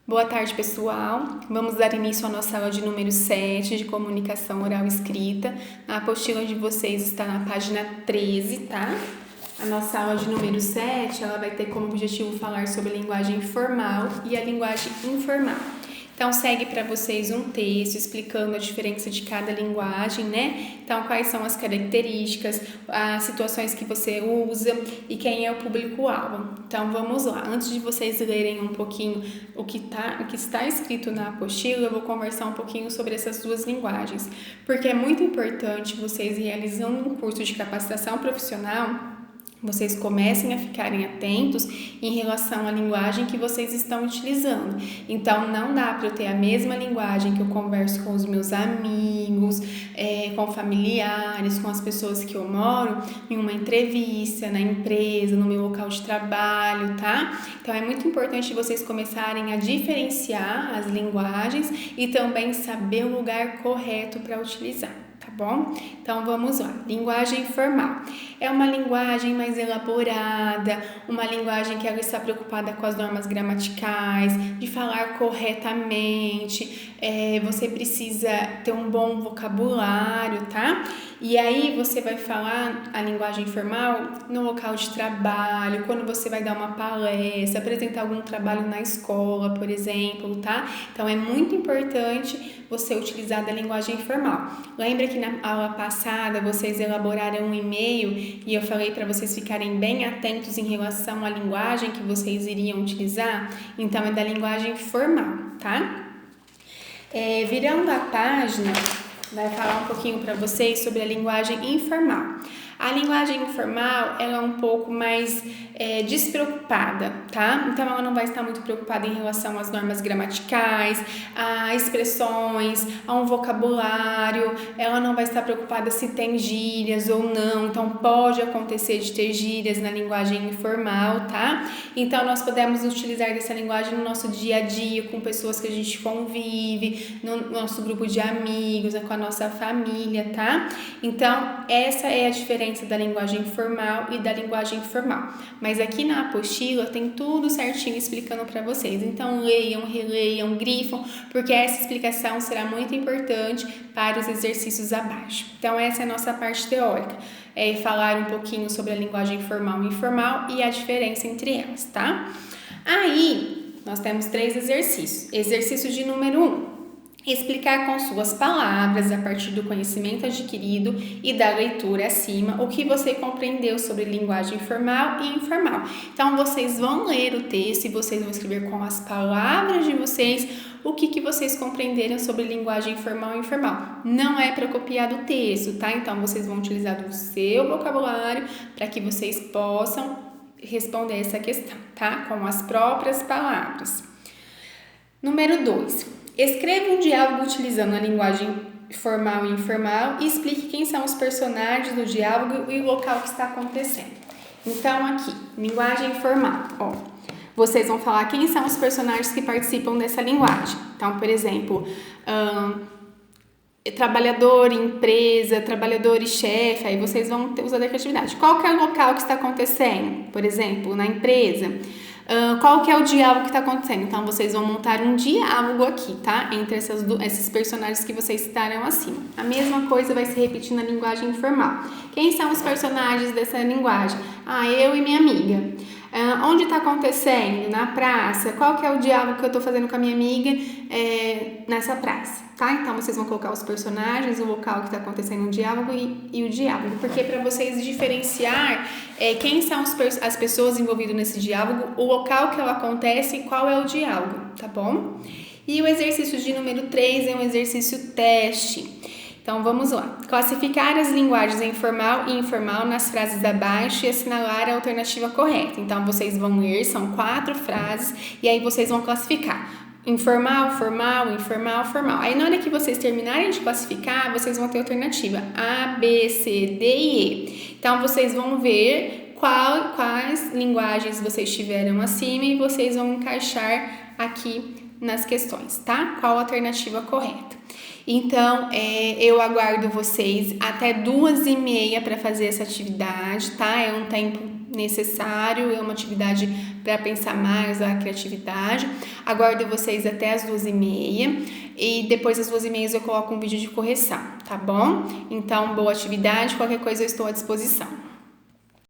Boa tarde, pessoal. Vamos dar início à nossa aula de número 7 de comunicação oral e escrita. A apostila de vocês está na página 13, tá? A nossa aula de número 7, ela vai ter como objetivo falar sobre a linguagem formal e a linguagem informal. Então, segue para vocês um texto explicando a diferença de cada linguagem, né? Então, quais são as características, as situações que você usa e quem é o público-alvo. Então, vamos lá. Antes de vocês lerem um pouquinho o que está escrito na apostila, eu vou conversar um pouquinho sobre essas duas linguagens, porque é muito importante vocês realizando um curso de capacitação profissional, vocês comecem a ficarem atentos em relação à linguagem que vocês estão utilizando. Então, não dá para eu ter a mesma linguagem que eu converso com os meus amigos, com familiares, com as pessoas que eu moro, em uma entrevista, na empresa, no meu local de trabalho, tá? Então, é muito importante vocês começarem a diferenciar as linguagens e também saber o lugar correto para utilizar. Tá bom? Então vamos lá. Linguagem formal. É uma linguagem mais elaborada, uma linguagem que ela está preocupada com as normas gramaticais, de falar corretamente, você precisa ter um bom vocabulário, tá? E aí você vai falar a linguagem formal no local de trabalho, quando você vai dar uma palestra, apresentar algum trabalho na escola, por exemplo, tá? Então é muito importante você utilizar da linguagem formal. Lembra que na aula passada vocês elaboraram um e-mail e eu falei para vocês ficarem bem atentos em relação à linguagem que vocês iriam utilizar? Então é da linguagem formal, tá? Virando a página, vai falar um pouquinho para vocês sobre a linguagem informal. A linguagem informal, ela é um pouco mais despreocupada, tá? Então, ela não vai estar muito preocupada em relação às normas gramaticais, a expressões, a um vocabulário, ela não vai estar preocupada se tem gírias ou não, então pode acontecer de ter gírias na linguagem informal, tá? Então, nós podemos utilizar dessa linguagem no nosso dia a dia, com pessoas que a gente convive, no nosso grupo de amigos, com a nossa família, tá? Então, essa é a diferença da linguagem formal e da linguagem informal. Mas aqui na apostila tem tudo certinho explicando para vocês. Então, leiam, releiam, grifam, porque essa explicação será muito importante para os exercícios abaixo. Então, essa é a nossa parte teórica. Falar um pouquinho sobre a linguagem formal e informal e a diferença entre elas, tá? Aí, nós temos 3 exercícios. Exercício de número 1. Explicar com suas palavras, a partir do conhecimento adquirido e da leitura acima, o que você compreendeu sobre linguagem formal e informal. Então, vocês vão ler o texto e vocês vão escrever com as palavras de vocês o que vocês compreenderam sobre linguagem formal e informal. Não é para copiar do texto, tá? Então, vocês vão utilizar do seu vocabulário para que vocês possam responder essa questão, tá? Com as próprias palavras. Número 2. Escreva um diálogo utilizando a linguagem formal e informal e explique quem são os personagens do diálogo e o local que está acontecendo. Então, aqui, linguagem formal. Vocês vão falar quem são os personagens que participam dessa linguagem. Então, por exemplo, trabalhador, empresa, trabalhador e chefe, aí vocês vão usar a criatividade. Qual que é o local que está acontecendo? Por exemplo, na empresa. Qual que é o diálogo que está acontecendo? Então, vocês vão montar um diálogo aqui, tá? Entre esses personagens que vocês citaram acima. A mesma coisa vai se repetir na linguagem informal. Quem são os personagens dessa linguagem? Eu e minha amiga. Onde está acontecendo? Na praça. Qual que é o diálogo que eu estou fazendo com a minha amiga nessa praça, tá? Então, vocês vão colocar os personagens, o local que está acontecendo o diálogo e o diálogo. Porque para vocês diferenciar quem são as pessoas envolvidas nesse diálogo, o local que ela acontece e qual é o diálogo, tá bom? E o exercício de número 3 é um exercício teste. Então, vamos lá. Classificar as linguagens em formal e informal nas frases abaixo e assinalar a alternativa correta. Então, vocês vão ler, são 4 frases, e aí vocês vão classificar. Informal, formal, informal, formal. Aí, na hora que vocês terminarem de classificar, vocês vão ter alternativa A, B, C, D e E. Então, vocês vão ver quais linguagens vocês tiveram acima e vocês vão encaixar aqui nas questões, tá? Qual a alternativa correta. Então, eu aguardo vocês até 2h30 para fazer essa atividade, tá? É um tempo necessário, é uma atividade para pensar mais a criatividade. Aguardo vocês até as 2h30 e depois das 2h30 eu coloco um vídeo de correção, tá bom? Então, boa atividade, qualquer coisa eu estou à disposição.